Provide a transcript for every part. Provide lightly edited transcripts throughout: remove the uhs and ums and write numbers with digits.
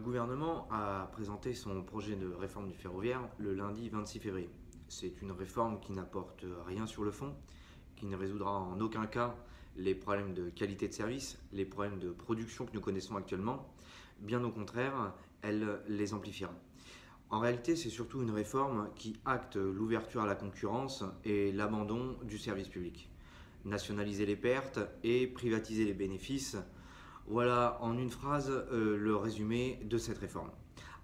gouvernement a présenté son projet de réforme du ferroviaire le lundi 26 février. C'est une réforme qui n'apporte rien sur le fond, qui ne résoudra en aucun cas les problèmes de qualité de service, les problèmes de production que nous connaissons actuellement. Bien au contraire, elle les amplifiera. En réalité, c'est surtout une réforme qui acte l'ouverture à la concurrence et l'abandon du service public. Nationaliser les pertes et privatiser les bénéfices, voilà en une phrase le résumé de cette réforme.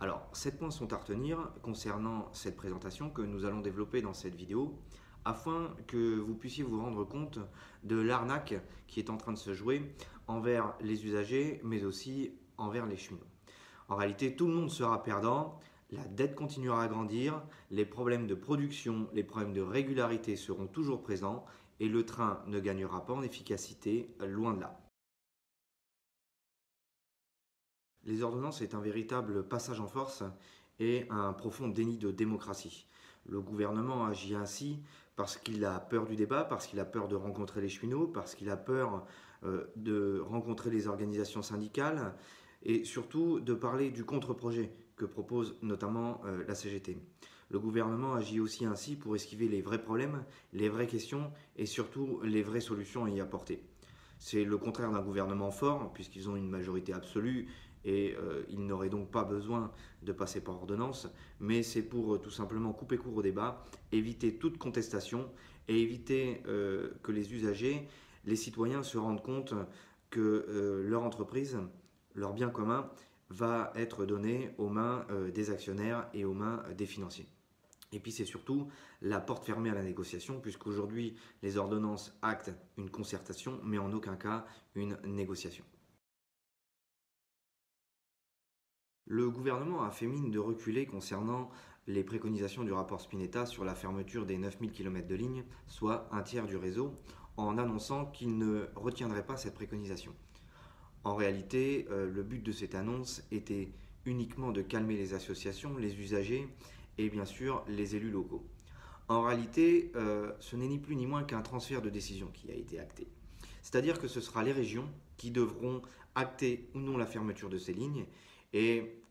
Alors, 7 points sont à retenir concernant cette présentation que nous allons développer dans cette vidéo afin que vous puissiez vous rendre compte de l'arnaque qui est en train de se jouer envers les usagers mais aussi envers les cheminots. En réalité, tout le monde sera perdant, la dette continuera à grandir, les problèmes de production, les problèmes de régularité seront toujours présents et le train ne gagnera pas en efficacité, loin de là. Les ordonnances est un véritable passage en force et un profond déni de démocratie. Le gouvernement agit ainsi parce qu'il a peur du débat, parce qu'il a peur de rencontrer les cheminots, parce qu'il a peur de rencontrer les organisations syndicales et surtout de parler du contre-projet que propose notamment la CGT. Le gouvernement agit aussi ainsi pour esquiver les vrais problèmes, les vraies questions et surtout les vraies solutions à y apporter. C'est le contraire d'un gouvernement fort puisqu'ils ont une majorité absolue et ils n'auraient donc pas besoin de passer par ordonnance, mais c'est pour tout simplement couper court au débat, éviter toute contestation et éviter que les usagers, les citoyens se rendent compte que leur entreprise, leur bien commun, va être donné aux mains des actionnaires et aux mains des financiers. Et puis c'est surtout la porte fermée à la négociation, puisqu'aujourd'hui les ordonnances actent une concertation, mais en aucun cas une négociation. Le gouvernement a fait mine de reculer concernant les préconisations du rapport Spinetta sur la fermeture des 9000 km de ligne, soit un tiers du réseau, en annonçant qu'il ne retiendrait pas cette préconisation. En réalité, le but de cette annonce était uniquement de calmer les associations, les usagers et bien sûr les élus locaux. En réalité, ce n'est ni plus ni moins qu'un transfert de décision qui a été acté. C'est-à-dire que ce sera les régions qui devront acter ou non la fermeture de ces lignes. Et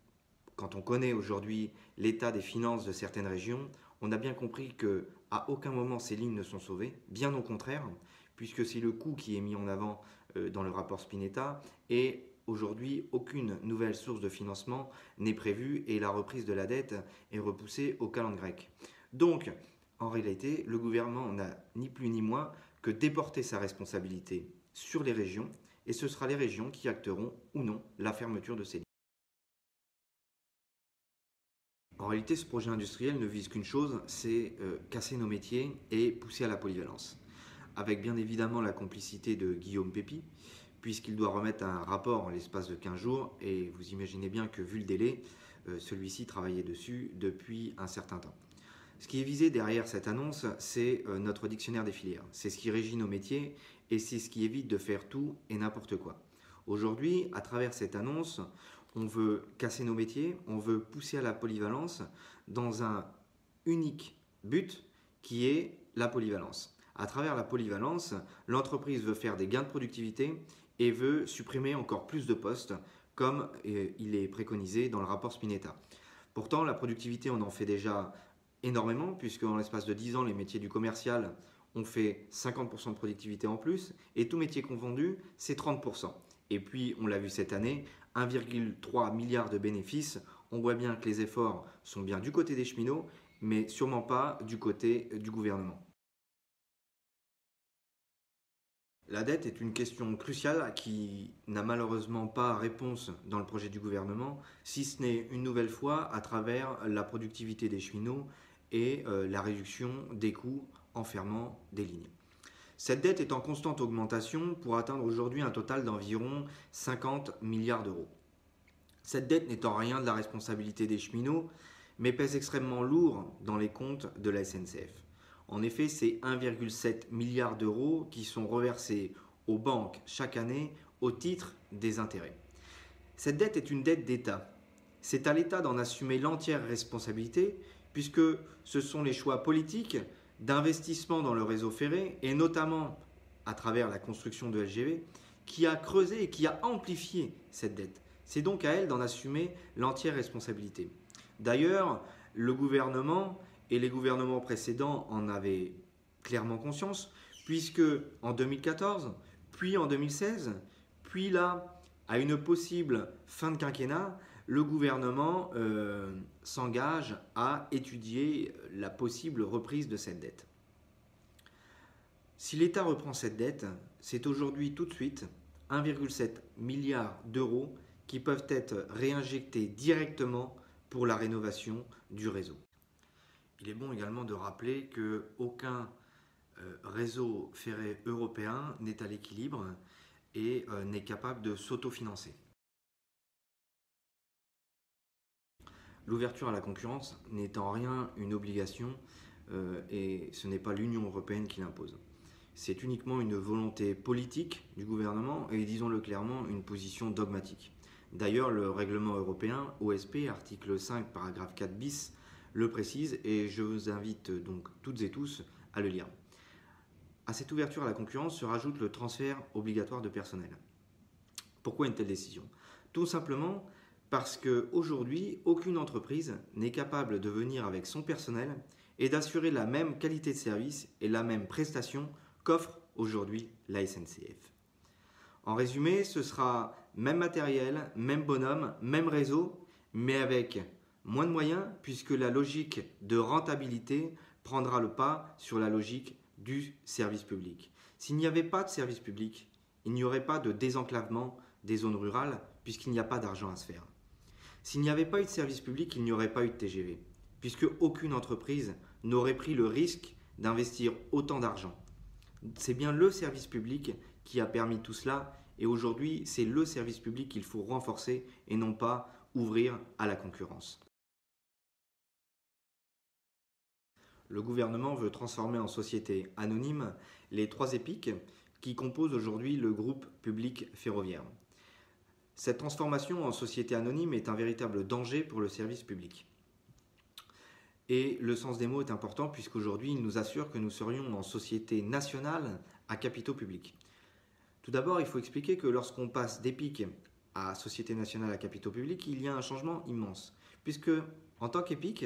quand on connaît aujourd'hui l'état des finances de certaines régions, on a bien compris qu'à aucun moment ces lignes ne sont sauvées, bien au contraire, puisque c'est le coût qui est mis en avant dans le rapport Spinetta et aujourd'hui aucune nouvelle source de financement n'est prévue et la reprise de la dette est repoussée au calendrier grec. Donc, en réalité, le gouvernement n'a ni plus ni moins que déporter sa responsabilité sur les régions et ce sera les régions qui acteront ou non la fermeture de ces lignes. En réalité, ce projet industriel ne vise qu'une chose, c'est casser nos métiers et pousser à la polyvalence. Avec bien évidemment la complicité de Guillaume Pepy, puisqu'il doit remettre un rapport en l'espace de 15 jours, et vous imaginez bien que vu le délai, celui-ci travaillait dessus depuis un certain temps. Ce qui est visé derrière cette annonce, c'est notre dictionnaire des filières. C'est ce qui régit nos métiers et c'est ce qui évite de faire tout et n'importe quoi. Aujourd'hui, à travers cette annonce, on veut casser nos métiers, on veut pousser à la polyvalence dans un unique but qui est la polyvalence. À travers la polyvalence, l'entreprise veut faire des gains de productivité et veut supprimer encore plus de postes comme il est préconisé dans le rapport Spinetta. Pourtant, la productivité, on en fait déjà énormément puisque dans l'espace de 10 ans, les métiers du commercial ont fait 50% de productivité en plus et tout métier confondu, c'est 30%. Et puis, on l'a vu cette année, 1,3 milliard de bénéfices. On voit bien que les efforts sont bien du côté des cheminots, mais sûrement pas du côté du gouvernement. La dette est une question cruciale qui n'a malheureusement pas réponse dans le projet du gouvernement, si ce n'est une nouvelle fois à travers la productivité des cheminots et la réduction des coûts en fermant des lignes. Cette dette est en constante augmentation pour atteindre aujourd'hui un total d'environ 50 milliards d'euros. Cette dette n'est en rien de la responsabilité des cheminots, mais pèse extrêmement lourd dans les comptes de la SNCF. En effet, c'est 1,7 milliard d'euros qui sont reversés aux banques chaque année au titre des intérêts. Cette dette est une dette d'État. C'est à l'État d'en assumer l'entière responsabilité puisque ce sont les choix politiques d'investissement dans le réseau ferré et notamment à travers la construction de LGV qui a creusé et qui a amplifié cette dette. C'est donc à elle d'en assumer l'entière responsabilité. D'ailleurs, le gouvernement et les gouvernements précédents en avaient clairement conscience, puisque en 2014, puis en 2016, puis là, à une possible fin de quinquennat, le gouvernement s'engage à étudier la possible reprise de cette dette. Si l'État reprend cette dette, c'est aujourd'hui tout de suite 1,7 milliard d'euros qui peuvent être réinjectés directement pour la rénovation du réseau. Il est bon également de rappeler qu'aucun réseau ferré européen n'est à l'équilibre et n'est capable de s'autofinancer. L'ouverture à la concurrence n'est en rien une obligation et ce n'est pas l'Union européenne qui l'impose. C'est uniquement une volonté politique du gouvernement et, disons-le clairement, une position dogmatique. D'ailleurs, le règlement européen OSP, article 5, paragraphe 4 bis, le précise et je vous invite donc toutes et tous à le lire. À cette ouverture à la concurrence se rajoute le transfert obligatoire de personnel. Pourquoi une telle décision? Tout simplement parce qu'aujourd'hui, aucune entreprise n'est capable de venir avec son personnel et d'assurer la même qualité de service et la même prestation qu'offre aujourd'hui la SNCF. En résumé, ce sera même matériel, même bonhomme, même réseau, mais avec moins de moyens puisque la logique de rentabilité prendra le pas sur la logique du service public. S'il n'y avait pas de service public, il n'y aurait pas de désenclavement des zones rurales puisqu'il n'y a pas d'argent à se faire. S'il n'y avait pas eu de service public, il n'y aurait pas eu de TGV, puisque aucune entreprise n'aurait pris le risque d'investir autant d'argent. C'est bien le service public qui a permis tout cela, et aujourd'hui, c'est le service public qu'il faut renforcer et non pas ouvrir à la concurrence. Le gouvernement veut transformer en société anonyme les 3 EPIC qui composent aujourd'hui le groupe public ferroviaire. Cette transformation en société anonyme est un véritable danger pour le service public. Et le sens des mots est important puisqu'aujourd'hui, il nous assure que nous serions en société nationale à capitaux publics. Tout d'abord, il faut expliquer que lorsqu'on passe d'EPIC à société nationale à capitaux publics, il y a un changement immense. Puisque, en tant qu'EPIC,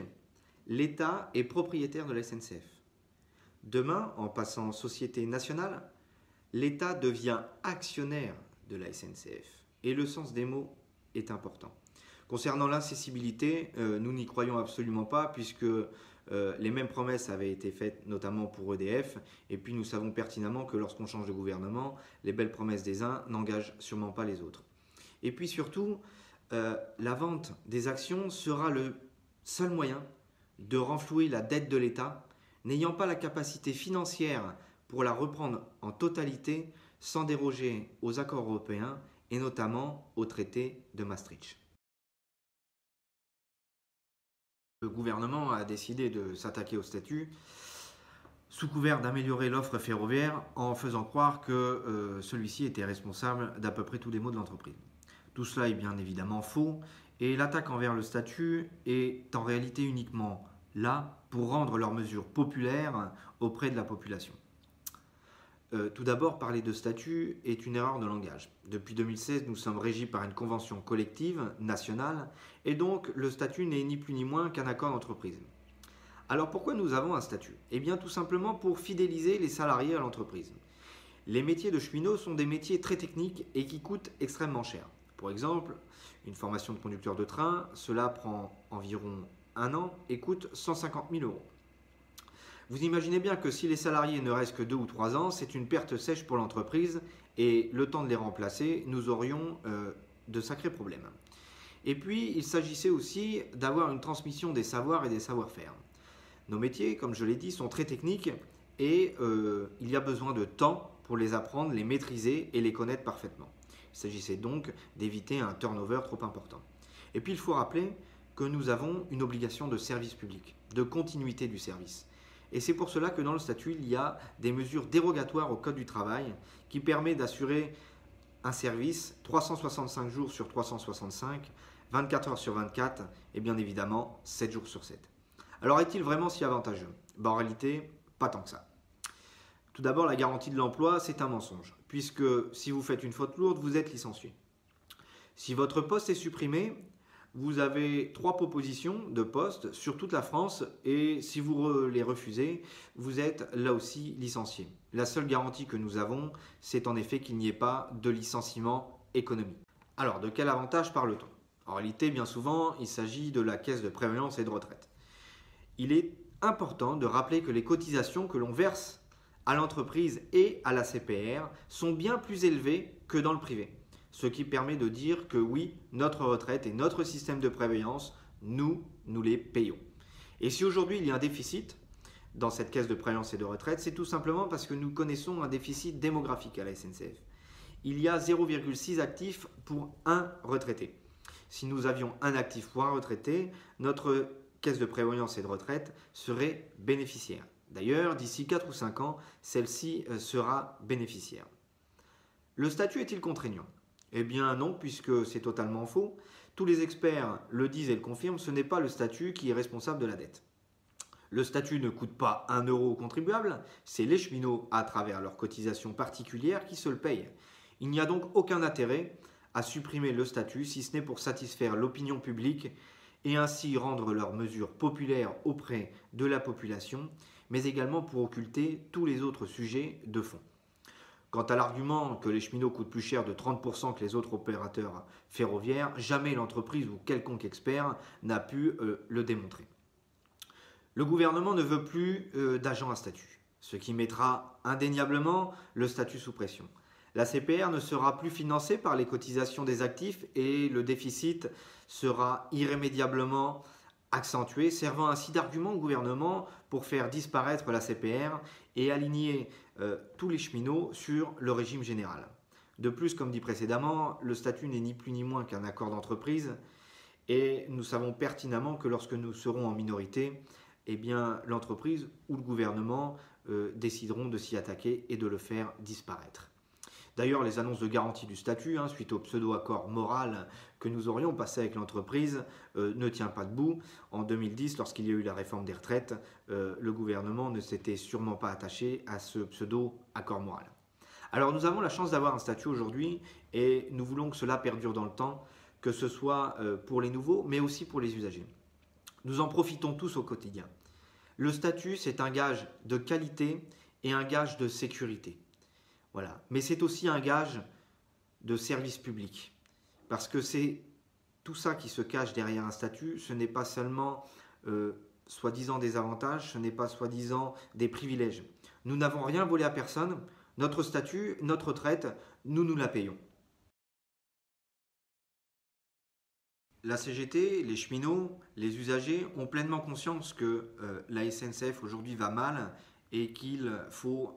l'État est propriétaire de la SNCF. Demain, en passant société nationale, l'État devient actionnaire de la SNCF. Et le sens des mots est important. Concernant l'incessibilité, nous n'y croyons absolument pas puisque les mêmes promesses avaient été faites notamment pour EDF et puis nous savons pertinemment que lorsqu'on change de gouvernement, les belles promesses des uns n'engagent sûrement pas les autres. Et puis surtout, la vente des actions sera le seul moyen de renflouer la dette de l'État, n'ayant pas la capacité financière pour la reprendre en totalité sans déroger aux accords européens et notamment au traité de Maastricht. Le gouvernement a décidé de s'attaquer au statut sous couvert d'améliorer l'offre ferroviaire en faisant croire que celui-ci était responsable d'à peu près tous les maux de l'entreprise. Tout cela est bien évidemment faux et l'attaque envers le statut est en réalité uniquement là pour rendre leurs mesures populaires auprès de la population. Tout d'abord, parler de statut est une erreur de langage. Depuis 2016, nous sommes régis par une convention collective nationale et donc le statut n'est ni plus ni moins qu'un accord d'entreprise. Alors pourquoi nous avons un statut? Eh bien tout simplement pour fidéliser les salariés à l'entreprise. Les métiers de cheminot sont des métiers très techniques et qui coûtent extrêmement cher. Pour exemple, une formation de conducteur de train, cela prend environ 1 an et coûte 150 000 euros. Vous imaginez bien que si les salariés ne restent que 2 ou 3 ans, c'est une perte sèche pour l'entreprise et le temps de les remplacer, nous aurions de sacrés problèmes. Et puis, il s'agissait aussi d'avoir une transmission des savoirs et des savoir-faire. Nos métiers, comme je l'ai dit, sont très techniques et il y a besoin de temps pour les apprendre, les maîtriser et les connaître parfaitement. Il s'agissait donc d'éviter un turnover trop important. Et puis, il faut rappeler que nous avons une obligation de service public, de continuité du service. Et c'est pour cela que dans le statut, il y a des mesures dérogatoires au Code du travail qui permet d'assurer un service 365 jours sur 365, 24 heures sur 24 et bien évidemment 7 jours sur 7. Alors est-il vraiment si avantageux? En réalité, pas tant que ça. Tout d'abord, la garantie de l'emploi, c'est un mensonge, puisque si vous faites une faute lourde, vous êtes licencié. Si votre poste est supprimé, vous avez 3 propositions de postes sur toute la France et si vous les refusez, vous êtes là aussi licencié. La seule garantie que nous avons, c'est en effet qu'il n'y ait pas de licenciement économique. Alors, de quel avantage parle-t-on? En réalité, bien souvent, il s'agit de la caisse de prévoyance et de retraite. Il est important de rappeler que les cotisations que l'on verse à l'entreprise et à la CPR sont bien plus élevées que dans le privé. Ce qui permet de dire que oui, notre retraite et notre système de prévoyance, nous les payons. Et si aujourd'hui il y a un déficit dans cette caisse de prévoyance et de retraite, c'est tout simplement parce que nous connaissons un déficit démographique à la SNCF. Il y a 0,6 actifs pour un retraité. Si nous avions un actif pour un retraité, notre caisse de prévoyance et de retraite serait bénéficiaire. D'ailleurs, d'ici 4 ou 5 ans, celle-ci sera bénéficiaire. Le statut est-il contraignant? Eh bien non, puisque c'est totalement faux. Tous les experts le disent et le confirment, ce n'est pas le statut qui est responsable de la dette. Le statut ne coûte pas 1 euro aux contribuables, c'est les cheminots à travers leurs cotisations particulières qui se le payent. Il n'y a donc aucun intérêt à supprimer le statut si ce n'est pour satisfaire l'opinion publique et ainsi rendre leurs mesures populaires auprès de la population, mais également pour occulter tous les autres sujets de fond. Quant à l'argument que les cheminots coûtent plus cher de 30% que les autres opérateurs ferroviaires, jamais l'entreprise ou quelconque expert n'a pu le démontrer. Le gouvernement ne veut plus d'agents à statut, ce qui mettra indéniablement le statut sous pression. La CPR ne sera plus financée par les cotisations des actifs et le déficit sera irrémédiablement accentué, servant ainsi d'argument au gouvernement pour faire disparaître la CPR et aligner tous les cheminots sur le régime général. De plus, comme dit précédemment, le statut n'est ni plus ni moins qu'un accord d'entreprise et nous savons pertinemment que lorsque nous serons en minorité, eh bien, l'entreprise ou le gouvernement décideront de s'y attaquer et de le faire disparaître. D'ailleurs, les annonces de garantie du statut, suite au pseudo-accord moral que nous aurions passé avec l'entreprise, ne tient pas debout. En 2010, lorsqu'il y a eu la réforme des retraites, le gouvernement ne s'était sûrement pas attaché à ce pseudo-accord moral. Alors nous avons la chance d'avoir un statut aujourd'hui et nous voulons que cela perdure dans le temps, que ce soit pour les nouveaux, mais aussi pour les usagers. Nous en profitons tous au quotidien. Le statut, c'est un gage de qualité et un gage de sécurité. Voilà. Mais c'est aussi un gage de service public. Parce que c'est tout ça qui se cache derrière un statut. Ce n'est pas seulement soi-disant des avantages, ce n'est pas soi-disant des privilèges. Nous n'avons rien volé à personne. Notre statut, notre retraite, nous la payons. La CGT, les cheminots, les usagers ont pleinement conscience que la SNCF aujourd'hui va mal et qu'il faut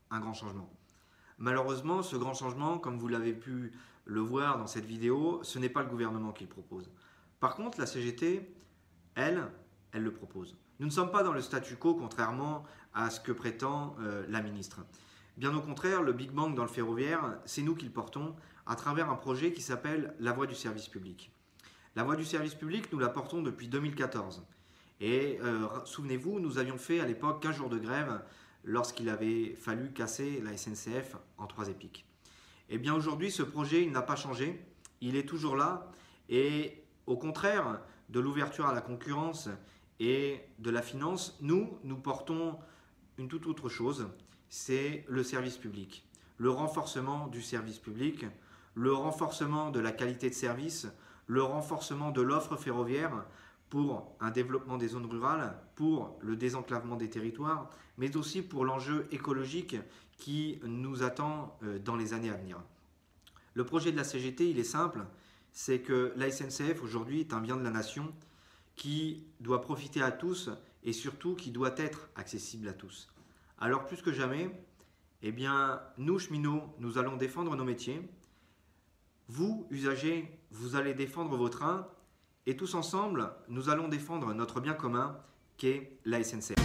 un grand changement. Malheureusement, ce grand changement, comme vous l'avez pu le voir dans cette vidéo, ce n'est pas le gouvernement qui le propose. Par contre, la CGT, elle le propose. Nous ne sommes pas dans le statu quo, contrairement à ce que prétend la ministre. Bien au contraire, le Big Bang dans le ferroviaire, c'est nous qui le portons à travers un projet qui s'appelle la voie du service public. La voie du service public, nous la portons depuis 2014. Et souvenez-vous, nous avions fait à l'époque 15 jours de grève lorsqu'il avait fallu casser la SNCF en 3 épiques. Et bien aujourd'hui, ce projet, il n'a pas changé, il est toujours là et au contraire de l'ouverture à la concurrence et de la finance, nous portons une toute autre chose, c'est le service public, le renforcement du service public, le renforcement de la qualité de service, le renforcement de l'offre ferroviaire pour un développement des zones rurales, pour le désenclavement des territoires, mais aussi pour l'enjeu écologique qui nous attend dans les années à venir. Le projet de la CGT, il est simple, c'est que la SNCF aujourd'hui est un bien de la nation qui doit profiter à tous et surtout qui doit être accessible à tous. Alors plus que jamais, eh bien, nous cheminots, nous allons défendre nos métiers. Vous, usagers, vous allez défendre vos trains et tous ensemble, nous allons défendre notre bien commun qu'est la SNCF.